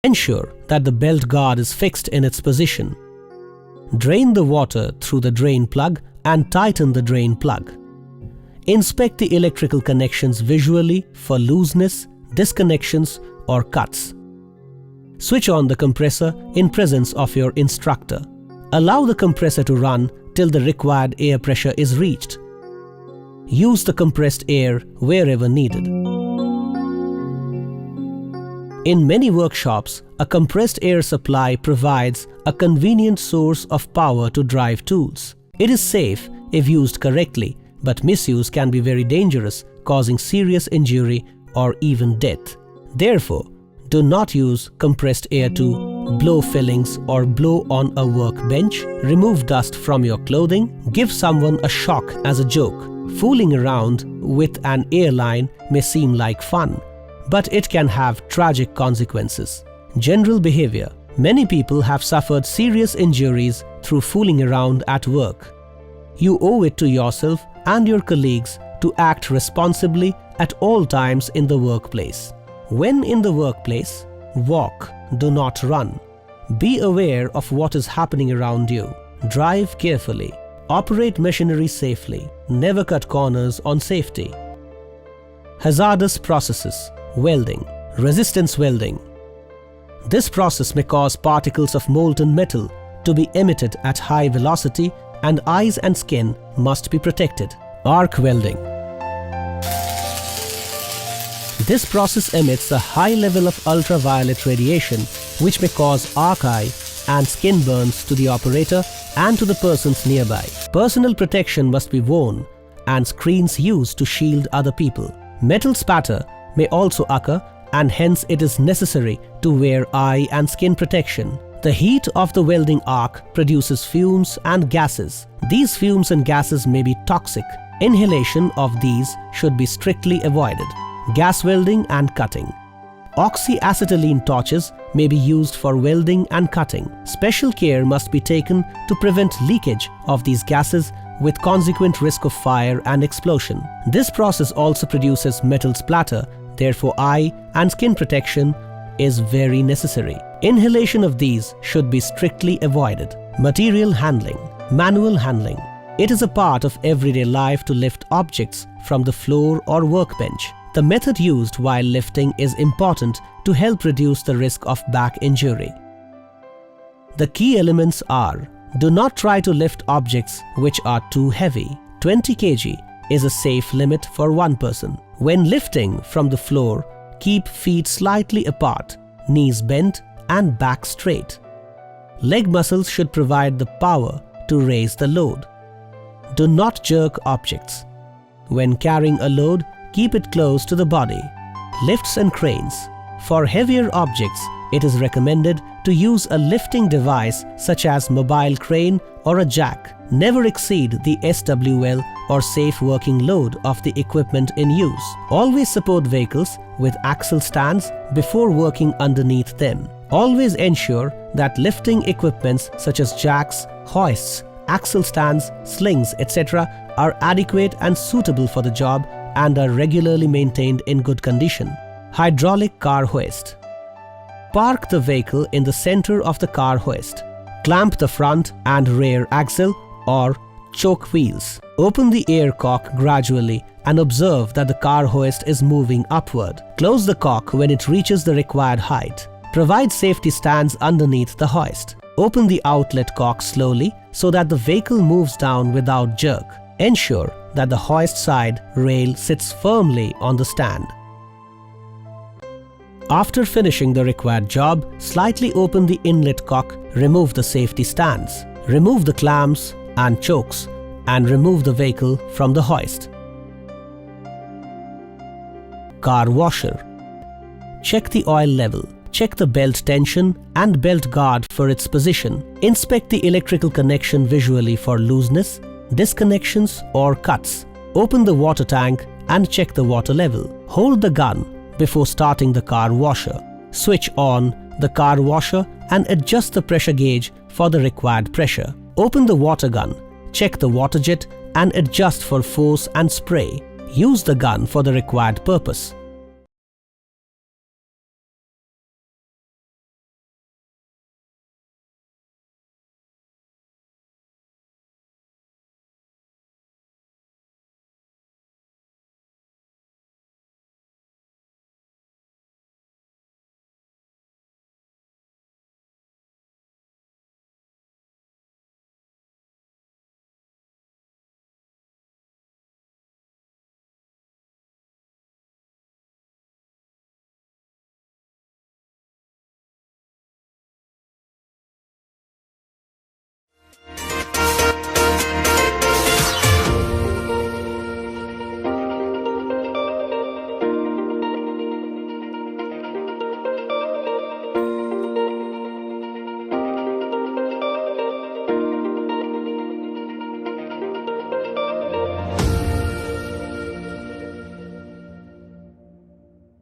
Ensure that the belt guard is fixed in its position. Drain the water through the drain plug and tighten the drain plug. Inspect the electrical connections visually for looseness, disconnections, or cuts. Switch on the compressor in presence of your instructor. Allow the compressor to run till the required air pressure is reached. Use the compressed air wherever needed. In many workshops, a compressed air supply provides a convenient source of power to drive tools. It is safe if used correctly, but misuse can be very dangerous, causing serious injury or even death. Therefore, do not use compressed air to blow fillings or blow on a workbench, remove dust from your clothing, give someone a shock as a joke. Fooling around with an airline may seem like fun, but it can have tragic consequences. General behavior. Many people have suffered serious injuries through fooling around at work. You owe it to yourself and your colleagues to act responsibly at all times in the workplace. When in the workplace, walk, do not run. Be aware of what is happening around you. Drive carefully. Operate machinery safely. Never cut corners on safety. Hazardous processes. Welding. Resistance welding. This process may cause particles of molten metal to be emitted at high velocity, and eyes and skin must be protected. Arc welding. This process emits a high level of ultraviolet radiation which may cause arc eye and skin burns to the operator and to the persons nearby. Personal protection must be worn and screens used to shield other people. Metal spatter may also occur, and hence it is necessary to wear eye and skin protection. The heat of the welding arc produces fumes and gases. These fumes and gases may be toxic. Inhalation of these should be strictly avoided. Gas welding and cutting. Oxyacetylene torches may be used for welding and cutting. Special care must be taken to prevent leakage of these gases with consequent risk of fire and explosion. This process also produces metal splatter, therefore eye and skin protection is very necessary. Inhalation of these should be strictly avoided. Material handling. Manual handling. It is a part of everyday life to lift objects from the floor or workbench. The method used while lifting is important to help reduce the risk of back injury. The key elements are: do not try to lift objects which are too heavy. 20 kg is a safe limit for one person. When lifting from the floor, keep feet slightly apart, knees bent and back straight. Leg muscles should provide the power to raise the load. Do not jerk objects. When carrying a load, keep it close to the body. Lifts and cranes. For heavier objects, it is recommended to use a lifting device such as mobile crane or a jack. Never exceed the SWL or safe working load of the equipment in use. Always support vehicles with axle stands before working underneath them. Always ensure that lifting equipments such as jacks, hoists, axle stands, slings, etc. are adequate and suitable for the job and are regularly maintained in good condition. Hydraulic car hoist. Park the vehicle in the center of the car hoist. Clamp the front and rear axle or choke wheels. Open the air cock gradually and observe that the car hoist is moving upward. Close the cock when it reaches the required height. Provide safety stands underneath the hoist. Open the outlet cock slowly so that the vehicle moves down without jerk. Ensure that the hoist side rail sits firmly on the stand. After finishing the required job, slightly open the inlet cock, remove the safety stands, remove the clamps and chokes, and remove the vehicle from the hoist. Car washer. Check the oil level. Check the belt tension and belt guard for its position. Inspect the electrical connection visually for looseness, disconnections or cuts. Open the water tank and check the water level. Hold the gun before starting the car washer. Switch on the car washer and adjust the pressure gauge for the required pressure. Open the water gun, check the water jet and adjust for force and spray. Use the gun for the required purpose.